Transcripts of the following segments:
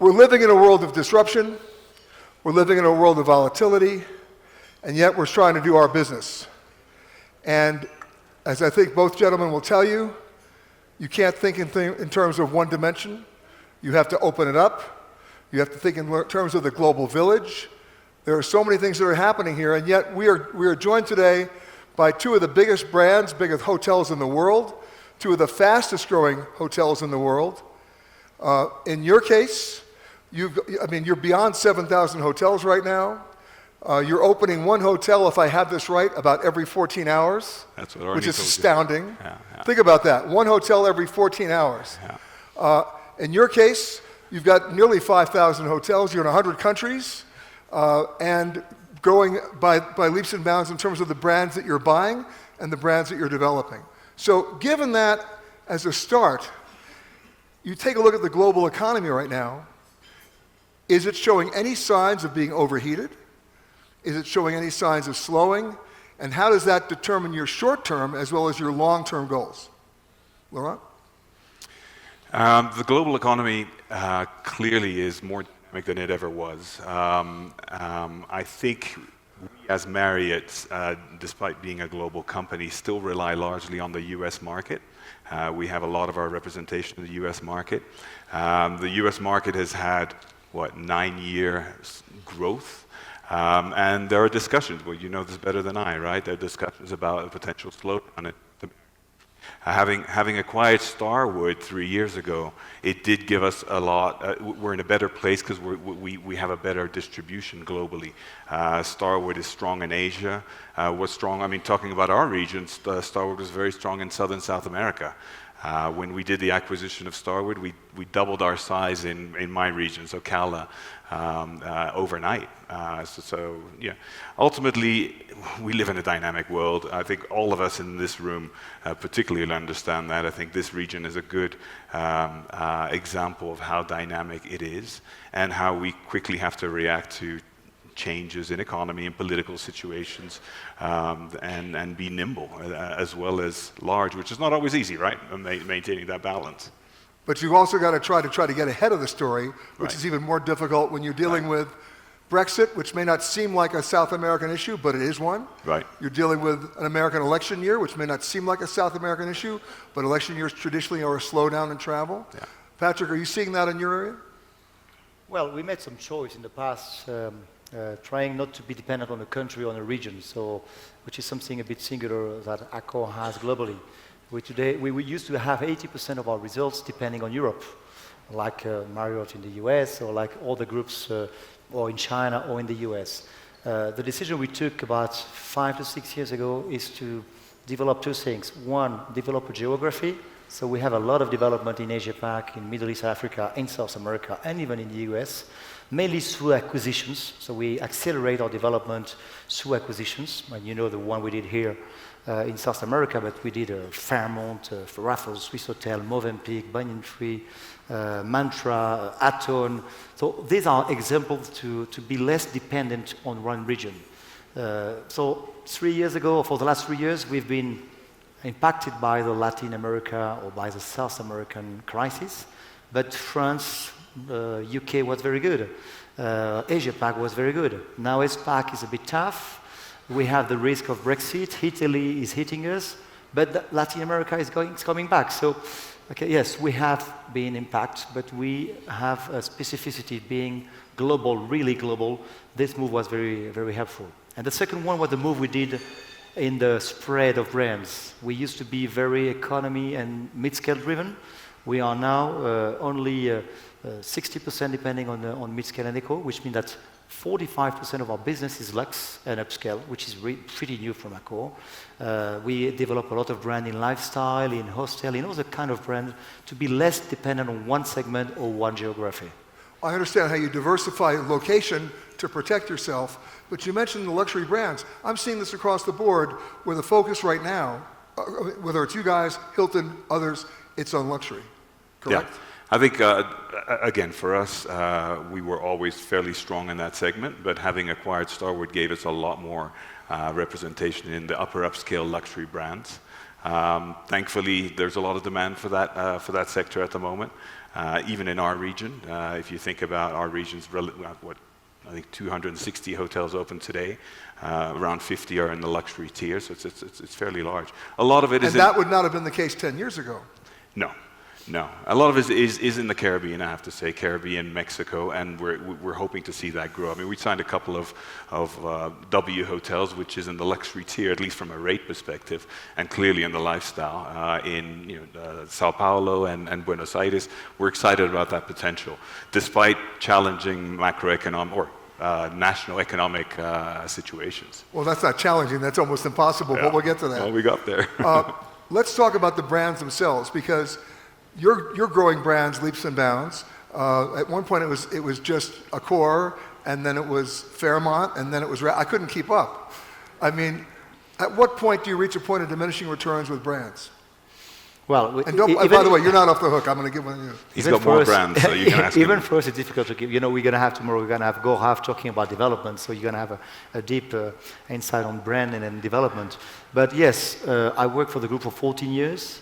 We're living in a world of disruption, we're living in a world of volatility, and yet we're trying to do our business. And as I think both gentlemen will tell you, you can't think in terms of one dimension. You have to open it up. You have to think in terms of the global village. There are so many things that are happening here, and yet we are joined today by two of the biggest brands, biggest hotels in the world, two of the fastest growing hotels in the world. In your case, you're beyond 7,000 hotels right now. You're opening one hotel, if I have this right, about every 14 hours, That's what Arnie which is told you. astounding. Yeah. Think about that, one hotel every 14 hours. Yeah. In your case, you've got nearly 5,000 hotels. You're in 100 countries and growing by leaps and bounds in terms of the brands that you're buying and the brands that you're developing. So given that as a start, you take a look at the global economy right now. Is it showing any signs of being overheated? Is it showing any signs of slowing? And how does that determine your short-term as well as your long-term goals? Laurent? The global economy clearly is more dynamic than it ever was. I think we as Marriott, despite being a global company, still rely largely on the US market. We have a lot of our representation in the US market. The US market has had, 9-year growth. And there are discussions, well, you know this better than I, right? There are discussions about a potential slowdown. Having acquired Starwood 3 years ago, it did give us a lot. We're in a better place because we have a better distribution globally. Starwood is strong in Asia. Was strong, talking about our regions, Starwood was very strong in South and South America. When we did the acquisition of Starwood, we doubled our size in my region, so Cala, overnight. Ultimately, we live in a dynamic world. I think all of us in this room particularly understand that. I think this region is a good example of how dynamic it is and how we quickly have to react to changes in economy and political situations, and be nimble as well as large, which is not always easy, right? Maintaining that balance. But you've also got to try to get ahead of the story, which Right. is even more difficult when you're dealing with Brexit, which may not seem like a South American issue, but it is one. Right. You're dealing with an American election year, which may not seem like a South American issue, but election years traditionally are a slowdown in travel. Yeah. Patrick, are you seeing that in your area? Well, we made some choice in the past, trying not to be dependent on a country or on a region, which is something a bit singular that Accor has globally. We used to have 80% of our results depending on Europe, like Marriott in the US or like all the groups or in China or in the US. The decision we took about 5 to 6 years ago is to develop two things. One, develop a geography. So we have a lot of development in Asia Pac, in Middle East Africa, in South America, and even in the US, mainly through acquisitions. So we accelerate our development through acquisitions. And you know the one we did here in South America, but we did Fairmont, Raffles, Swiss Hotel, Movenpick, Banyan Tree, Mantra, Aton. So these are examples to be less dependent on one region. So 3 years ago, or for the last 3 years, we've been impacted by the Latin America or by the South American crisis, but France, UK was very good. Asia Pac was very good. Now Asia Pac is a bit tough. We have the risk of Brexit. Italy is hitting us, but Latin America is coming back. So, okay, yes, we have been impacted, but we have a specificity being global, really global. This move was very, very helpful. And the second one was the move we did in the spread of brands. We used to be very economy and mid-scale driven. We are now only 60% depending on mid-scale and eco, which means that 45% of our business is luxe and upscale, which is pretty new from Accor. We develop a lot of brand in lifestyle, in hostel, in other kind of brand to be less dependent on one segment or one geography. I understand how you diversify location to protect yourself, but you mentioned the luxury brands. I'm seeing this across the board where the focus right now, whether it's you guys, Hilton, others, it's on luxury, correct? Yeah. I think, again, for us, we were always fairly strong in that segment, but having acquired Starwood gave us a lot more representation in the upper upscale luxury brands. Thankfully, there's a lot of demand for that sector at the moment. even in our region. If you think about our region's, I think 260 hotels open today. Around 50 are in the luxury tier, so it's fairly large. A lot of it is. And that would not have been the case 10 years ago. No. A lot of it is in the Caribbean, I have to say, Caribbean, Mexico, and we're hoping to see that grow. I mean, we signed a couple of W hotels, which is in the luxury tier, at least from a rate perspective, and clearly in the lifestyle in Sao Paulo and Buenos Aires. We're excited about that potential, despite challenging macroeconomic or national economic situations. Well, that's not challenging. That's almost impossible, but we'll get to that. Well, we got there. Let's talk about the brands themselves, because you're growing brands leaps and bounds. At one point, it was just Accor, and then it was Fairmont, and then it was. I couldn't keep up. I mean, at what point do you reach a point of diminishing returns with brands? Well, And by the way, you're not off the hook. I'm going to give one to you. He's got more brands, so you can ask even him. for us, it's difficult to give. You know, we're going to have tomorrow. We're going to have Gaurav talking about development, so you're going to have a deep insight on branding and development. But yes, I worked for the group for 14 years.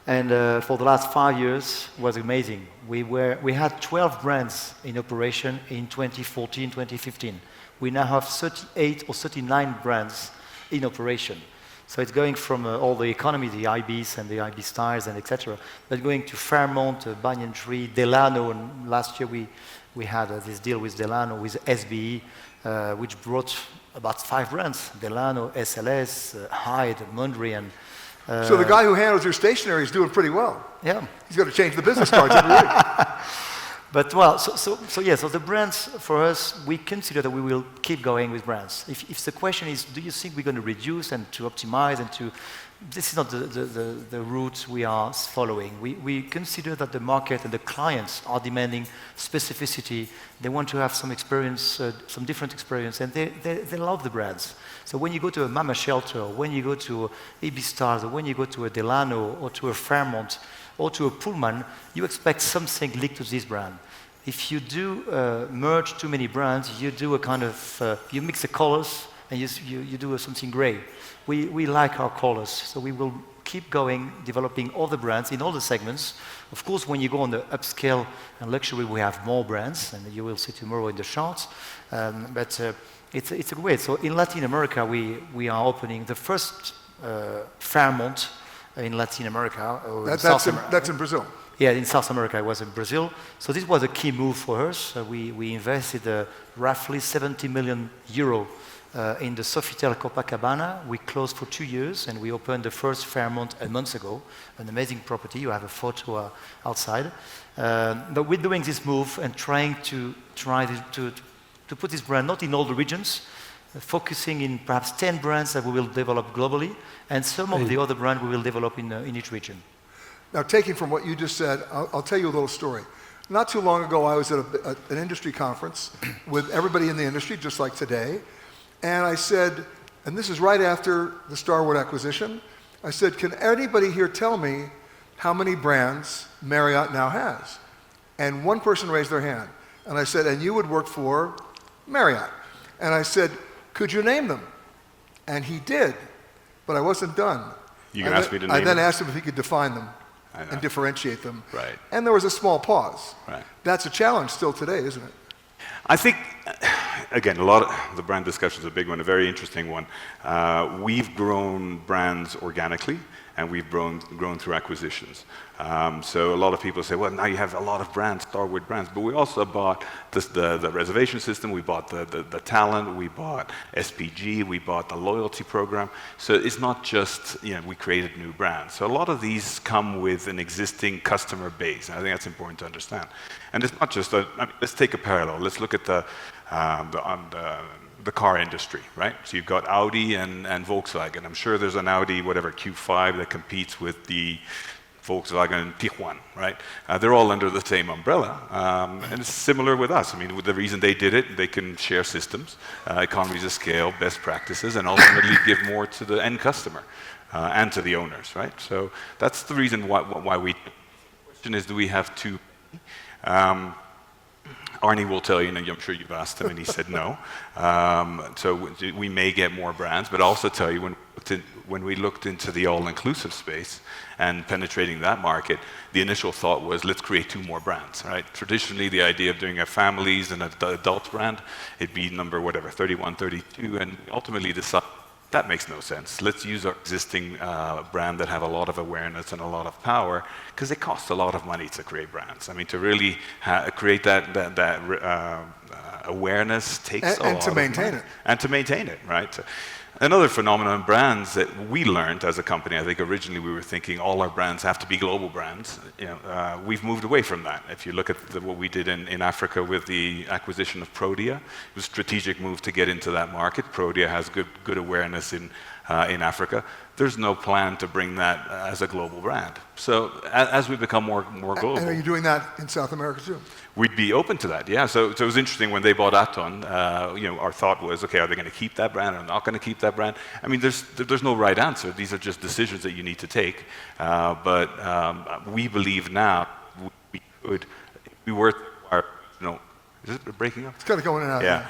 And for the last 5 years was amazing. We had 12 brands in operation in 2014, 2015. We now have 38 or 39 brands in operation. So it's going from all the economy, the IBs and the IB Stars and etc. But going to Fairmont, Banyan Tree, Delano, and last year we had this deal with Delano, with SBE, which brought about 5 brands: Delano, SLS, Hyde, Mondrian. So the guy who handles your stationery is doing pretty well. Yeah. He's got to change the business cards every week. But well, so the brands, for us, we consider that we will keep going with brands. If the question is, do you think we're going to reduce and to optimize and to, this is not the route we are following. We consider that the market and the clients are demanding specificity. They want to have some experience, some different experience, and they love the brands. So when you go to a Mama Shelter, or when you go to AB Stars, or when you go to a Delano, or to a Fairmont, or to a Pullman, you expect something linked to this brand. If you do merge too many brands, you do a kind of, you mix the colors, and you do something gray. We like our colors, so we will keep going, developing all the brands in all the segments. Of course, when you go on the upscale and luxury, we have more brands, and you will see tomorrow in the charts. But it's a way. So in Latin America, we are opening the first Fairmont in Latin America. That's in Brazil. Yeah, in South America, it was in Brazil. So this was a key move for us. We invested roughly 70 million euro in the Sofitel Copacabana. We closed for 2 years, and we opened the first Fairmont a month ago. An amazing property. You have a photo outside. But we're doing this move and trying to put this brand not in all the regions, focusing in perhaps 10 brands that we will develop globally, and some of the other brands we will develop in each region. Now, taking from what you just said, I'll tell you a little story. Not too long ago, I was at an industry conference with everybody in the industry, just like today, and I said, and this is right after the Starwood acquisition, I said, can anybody here tell me how many brands Marriott now has? And one person raised their hand, and I said, and you would work for Marriott. And I said, could you name them? And he did, but I wasn't done. You can ask me to name I then them? asked him if he could define them and differentiate them. Right. And there was a small pause. Right. That's a challenge still today, isn't it? I think, again, a lot of the brand discussion is a big one, a very interesting one. We've grown brands organically, and we've grown through acquisitions. So a lot of people say, well, now you have a lot of brands, Starwood brands, but we also bought the reservation system, we bought the talent, we bought SPG, we bought the loyalty program. So it's not just, we created new brands. So a lot of these come with an existing customer base, and I think that's important to understand. And it's not just, let's take a parallel. Let's look at the car industry, right? So you've got Audi and Volkswagen. I'm sure there's an Audi, whatever, Q5 that competes with the Volkswagen Tiguan, right? They're all under the same umbrella. And it's similar with us. I mean, the reason they did it, they can share systems, economies of scale, best practices, and ultimately give more to the end customer and to the owners, right? So that's the reason why we... The question is, do we have two... Arnie will tell you, and I'm sure you've asked him, and he said no. So we may get more brands, but I'll also tell you, when looked into the all-inclusive space and penetrating that market, the initial thought was, let's create 2 more brands, right? Traditionally, the idea of doing a families and an adult brand, it'd be number whatever, 31, 32, and ultimately decided that makes no sense. Let's use our existing brand that have a lot of awareness and a lot of power, because it costs a lot of money to create brands. I mean, to really create that awareness takes a lot to of maintain money. it. And to maintain it, right? Another phenomenon in brands that we learned as a company, I think originally we were thinking all our brands have to be global brands. We've moved away from that. If you look at what we did in Africa with the acquisition of Prodia, it was a strategic move to get into that market. Prodia has good awareness in Africa. There's no plan to bring that as a global brand. So as we become more global. And are you doing that in South America too? We'd be open to that, yeah. So it was interesting when they bought Aton. Our thought was, okay, are they going to keep that brand or not going to keep that brand? I mean, there's no right answer. These are just decisions that you need to take. But we believe now we could, if we were to acquire, is it breaking up? It's kind of going in and out. Yeah.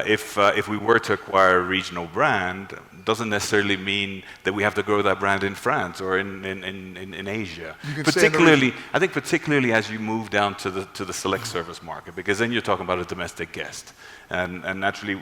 If we were to acquire a regional brand, doesn't necessarily mean that we have to grow that brand in France or in Asia. I think particularly as you move down to the select service market, because then you're talking about a domestic guest, and naturally,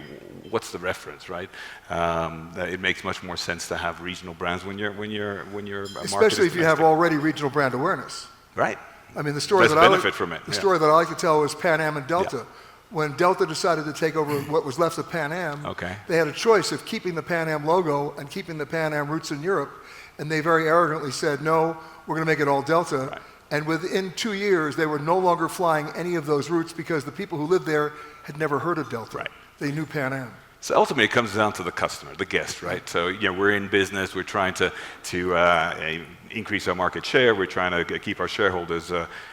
what's the reference, right? It makes much more sense to have regional brands when you're a market Especially if you have already regional brand awareness. Right. I mean, the story that I like to tell is Pan Am and Delta. Yeah. When Delta decided to take over what was left of Pan Am, they had a choice of keeping the Pan Am logo and keeping the Pan Am roots in Europe, and they very arrogantly said, no, we're going to make it all Delta. Right. And within 2 years, they were no longer flying any of those routes because the people who lived there had never heard of Delta. Right. They knew Pan Am. So ultimately, it comes down to the customer, the guest, right? So we're in business. We're trying to increase our market share. We're trying to keep our shareholders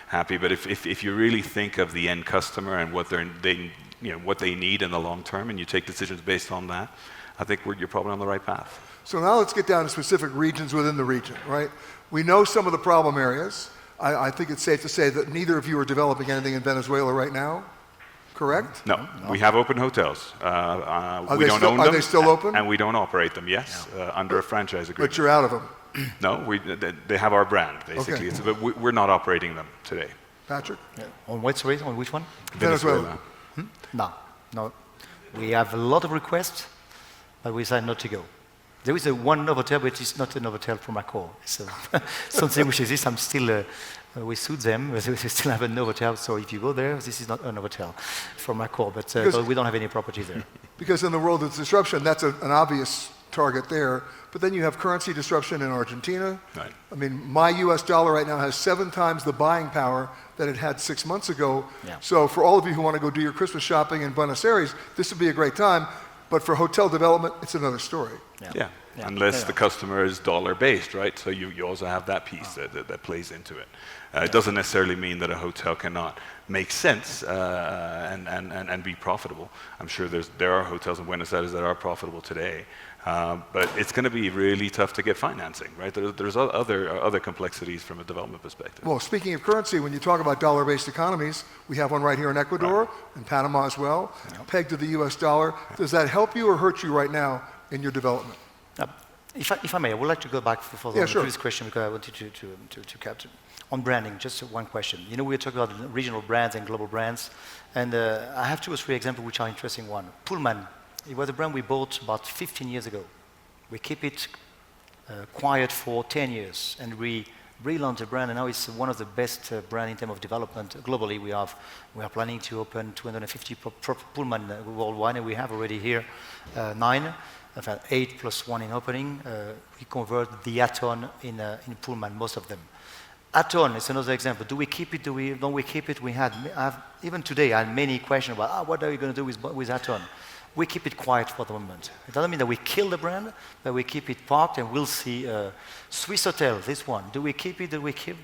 happy. But if you really think of the end customer and what what they need in the long term, and you take decisions based on that, I think you're probably on the right path. So now let's get down to specific regions within the region, right? We know some of the problem areas. I think it's safe to say that neither of you are developing anything in Venezuela right now. Correct? No. We have open hotels. We don't own them. Are they still open? And we don't operate them, yes, under a franchise agreement. But you're out of them? No, they have our brand, basically. Okay. But we're not operating them today. Patrick? Yeah. On which one? Venezuela. No. We have a lot of requests, but we decided not to go. There is one Novotel, but it's not a Novotel from Accor. It's something which exists. I'm still... we sued them, but we still have a Novotel, so if you go there, this is not a Novotel from Accor, but we don't have any property there. Because in the world of disruption, that's an obvious target there, but then you have currency disruption in Argentina. Right. I mean, my US dollar right now has 7 times the buying power that it had 6 months ago. Yeah. So for all of you who want to go do your Christmas shopping in Buenos Aires, this would be a great time, but for hotel development, it's another story. Yeah. Unless the customer is dollar-based, right? So you also have that piece that plays into it. It doesn't necessarily mean that a hotel cannot make sense and be profitable. I'm sure there are hotels in Buenos Aires that are profitable today, but it's going to be really tough to get financing, right? There's other complexities from a development perspective. Well, speaking of currency, when you talk about dollar-based economies, we have one right here in Ecuador, and Panama as well, pegged to the US dollar. Does that help you or hurt you right now in your development? If I may, I would like to go back for the previous question because I wanted to capture. On branding, just one question. We were talking about regional brands and global brands, and I have 2 or 3 examples which are interesting. One, Pullman. It was a brand we bought about 15 years ago. We keep it quiet for 10 years, and we relaunched the brand, and now it's one of the best brands in terms of development globally. We are planning to open 250 Pullman worldwide, and we have already here 9. In fact, 8 plus 1 in opening. We convert the Aton in Pullman, most of them. Aton is another example. Do we keep it? Don't we keep it? Even today, I had many questions about what are we going to do with Aton? We keep it quiet for the moment. It doesn't mean that we kill the brand, but we keep it parked, and we'll see. Swiss Hotel, this one. Do we keep it? Do we keep?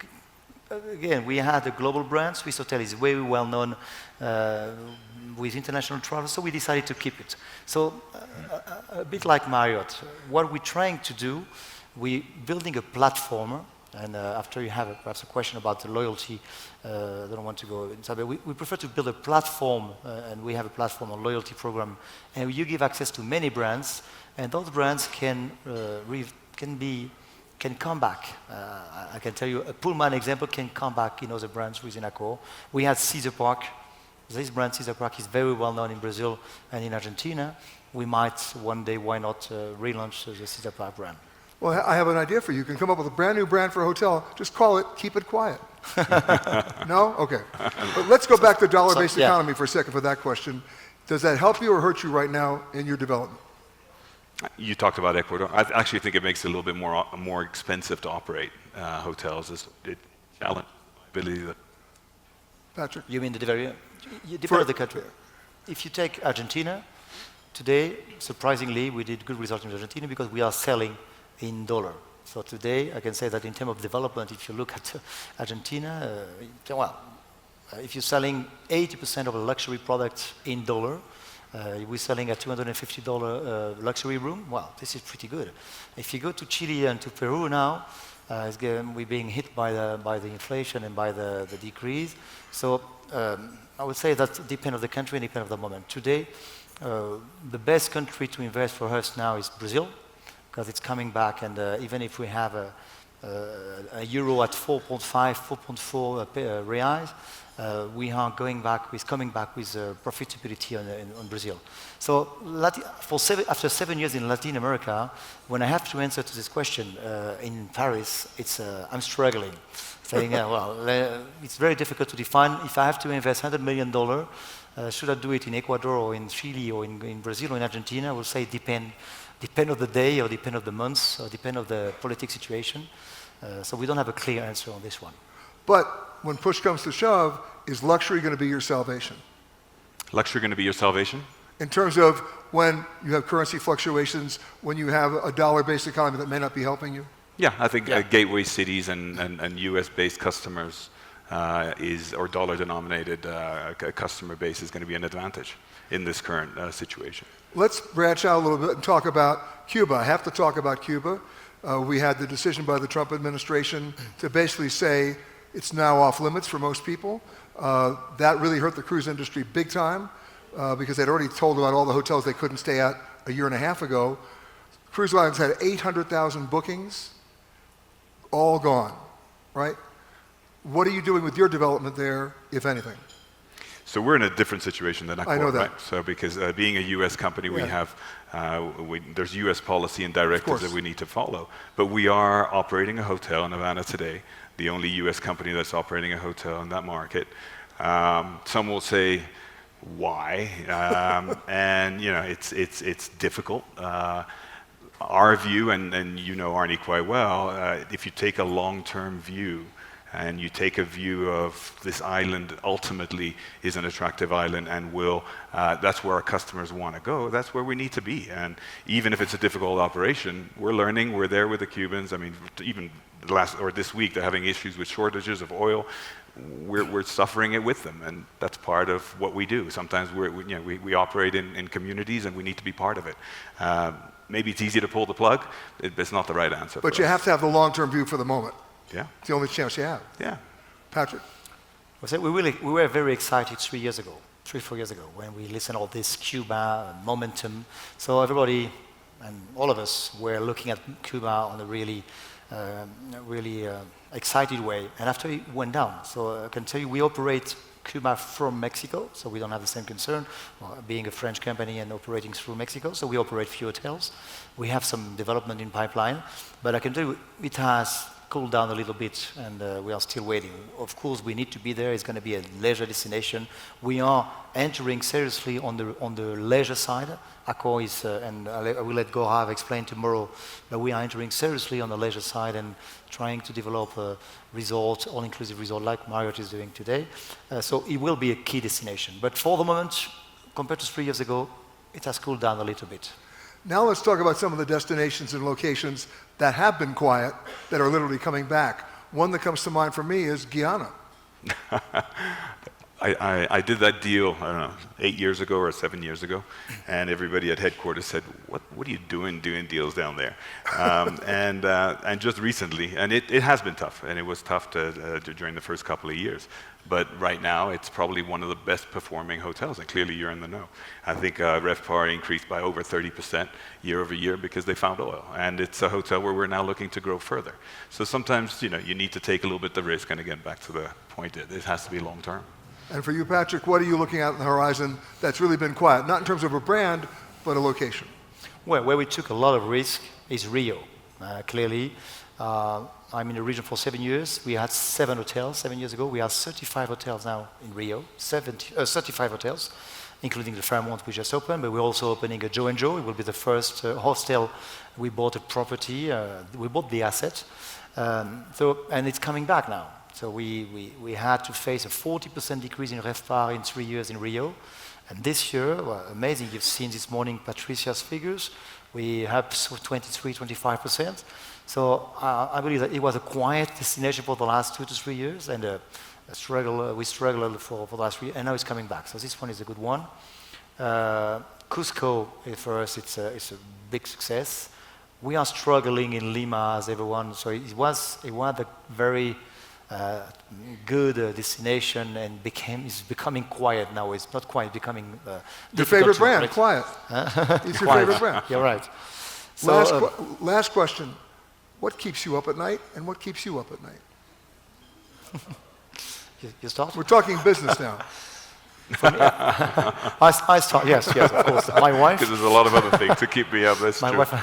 Again, we had a global brand. Swiss Hotel is very well known with international travel, so we decided to keep it. So a bit like Marriott, what we're trying to do, we're building a platform. And after you have perhaps a question about the loyalty, I don't want to go inside, but we prefer to build a platform, and we have a platform, a loyalty program, and you give access to many brands, and those brands can come back. I can tell you a Pullman example can come back in other brands within Accor. We had Caesar Park. This brand, Caesar Park, is very well known in Brazil and in Argentina. We might one day, why not, relaunch the Caesar Park brand. Well, I have an idea for you. You can come up with a brand new brand for a hotel. Just call it Keep It Quiet. No? Okay. But let's go back to dollar-based economy for a second for that question. Does that help you or hurt you right now in your development? You talked about Ecuador. I actually think it makes it a little bit more expensive to operate hotels. It challenges the ability to... Patrick? You mean you develop the country. If you take Argentina, today, surprisingly, we did good results in Argentina because we are selling in dollar. So today, I can say that in terms of development, if you look at Argentina, if you're selling 80% of a luxury product in dollar, we're selling a $250 luxury room. Well, this is pretty good. If you go to Chile and to Peru now, we're being hit by the inflation and by the decrease. So I would say that depends on the country and depends on the moment. Today, the best country to invest for us now is Brazil, because it's coming back, and even if we have a euro at 4.5, 4.4 reais, we are coming back with profitability on Brazil. So after 7 years in Latin America, when I have to answer to this question in Paris, I'm struggling, saying, it's very difficult to define. If I have to invest $100 million, should I do it in Ecuador or in Chile or in Brazil or in Argentina? I will say depend of the day or depend of the months or depend of the political situation. So we don't have a clear answer on this one. But when push comes to shove, is luxury going to be your salvation? Luxury going to be your salvation? In terms of when you have currency fluctuations, when you have a dollar-based economy that may not be helping you? Yeah, I think gateway cities and US-based customers or dollar-denominated customer base is going to be an advantage in this current situation. Let's branch out a little bit and talk about Cuba. I have to talk about Cuba. We had the decision by the Trump administration to basically say it's now off limits for most people. That really hurt the cruise industry big time because they'd already told about all the hotels they couldn't stay at a year and a half ago. Cruise lines had 800,000 bookings, all gone, right? What are you doing with your development there, if anything? So we're in a different situation than Accor, I know that. right? So because being a U.S. company, we have there's U.S. policy and directives that we need to follow. But we are operating a hotel in Havana today, the only U.S. company that's operating a hotel in that market. Some will say, why? And it's difficult. Our view, and you know Arnie quite well, if you take a long-term view, and you take a view of this island ultimately is an attractive island and that's where our customers want to go, that's where we need to be. And even if it's a difficult operation, we're learning, we're there with the Cubans. I mean, even this week, they're having issues with shortages of oil. We're suffering it with them, and that's part of what we do. Sometimes we operate in communities and we need to be part of it. Maybe it's easy to pull the plug, it's not the right answer. But you have to have the long-term view for the moment. Yeah. It's the only chance you have. Yeah. Patrick? We were very excited 4 years ago, when we listened to all this Cuba momentum. So everybody and all of us were looking at Cuba on a really excited way. And after it went down, so I can tell you we operate Cuba from Mexico, so we don't have the same concern, being a French company and operating through Mexico, so we operate few hotels. We have some development in pipeline, but I can tell you it has cooled down a little bit, and we are still waiting. Of course, we need to be there. It's going to be a leisure destination. We are entering seriously on the leisure side. Accor is, and I will let Gaurav explain tomorrow, that we are entering seriously on the leisure side and trying to develop a resort, all-inclusive resort like Marriott is doing today. So it will be a key destination. But for the moment, compared to 3 years ago, it has cooled down a little bit. Now let's talk about some of the destinations and locations that have been quiet, that are literally coming back. One that comes to mind for me is Guyana. I did that deal, I don't know, 8 years ago or 7 years ago, and everybody at headquarters said, what are you doing deals down there? And just recently, and it has been tough, and it was tough during the first couple of years. But right now, it's probably one of the best performing hotels, and clearly you're in the know. I think RevPAR increased by over 30% year over year because they found oil, and it's a hotel where we're now looking to grow further. So sometimes, you need to take a little bit the risk, and again, back to the point, it has to be long term. And for you, Patrick, what are you looking at on the horizon that's really been quiet? Not in terms of a brand, but a location. Well, where we took a lot of risk is Rio, clearly. I'm in the region for 7 years. We had 7 hotels 7 years ago. We have 35 hotels now in Rio, 35 hotels, including the Fairmont we just opened, but we're also opening a Joe & Joe. It will be the first hostel. We bought a property, we bought the asset, and it's coming back now. So we had to face a 40% decrease in RevPAR in 3 years in Rio. And this year, well, amazing, you've seen this morning Patricia's figures. We have 23, 25%. So I believe that it was a quiet destination for the last 2 to 3 years, and we struggled for the last 3 years, and now it's coming back. So this one is a good one. Cusco, for us, it's a big success. We are struggling in Lima, as everyone. So it was a very good destination, and is becoming quiet now. It's not quiet, becoming Your favorite brand, Quiet. It's your favorite brand. You're right. So, last question. What keeps you up at night, and what keeps you up at night? You start? We're talking business now. I start, yes, of course. My wife. Because there's a lot of other things to keep me up, that's My true. wife.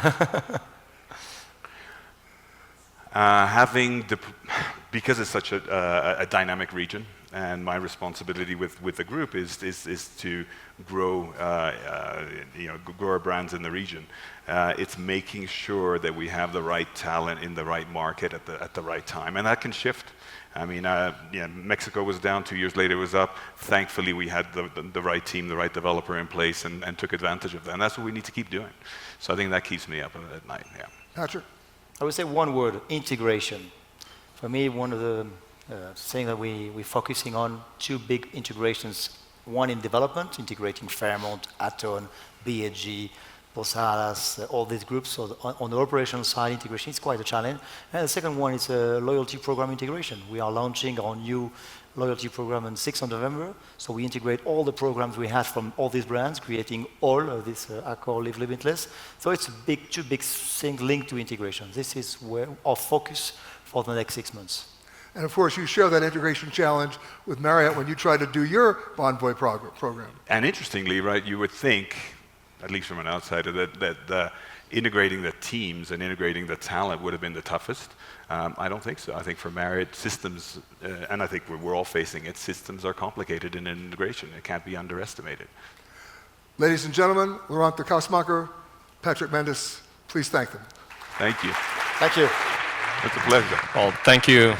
Because it's such a dynamic region, and my responsibility with the group is to grow, grow our brands in the region. It's making sure that we have the right talent in the right market at the right time, and that can shift. I mean, Mexico was down, 2 years later it was up. Thankfully, we had the right team, the right developer in place, and took advantage of that. And that's what we need to keep doing. So I think that keeps me up at night, yeah. Patrick? I would say one word, integration. For me, one of the things that we're focusing on, 2 big integrations. One in development, integrating Fairmont, Aton, BHG, Posadas, all these groups. So on the operational side, integration is quite a challenge. And the second one is a loyalty program integration. We are launching our new loyalty program on 6th of November. So we integrate all the programs we have from all these brands, creating all of this Accor Live Limitless. So it's 2 big things linked to integration. This is where our focus for the next 6 months. And of course, you share that integration challenge with Marriott when you try to do your Bonvoy program. And interestingly, right, you would think, at least from an outsider, that integrating the teams and integrating the talent would have been the toughest. I don't think so. I think for Marriott, systems, and I think we're all facing it, systems are complicated in integration. It can't be underestimated. Ladies and gentlemen, Laurent de Cosmaker, Patrick Mendes, please thank them. Thank you. Thank you. It's a pleasure. Well, thank you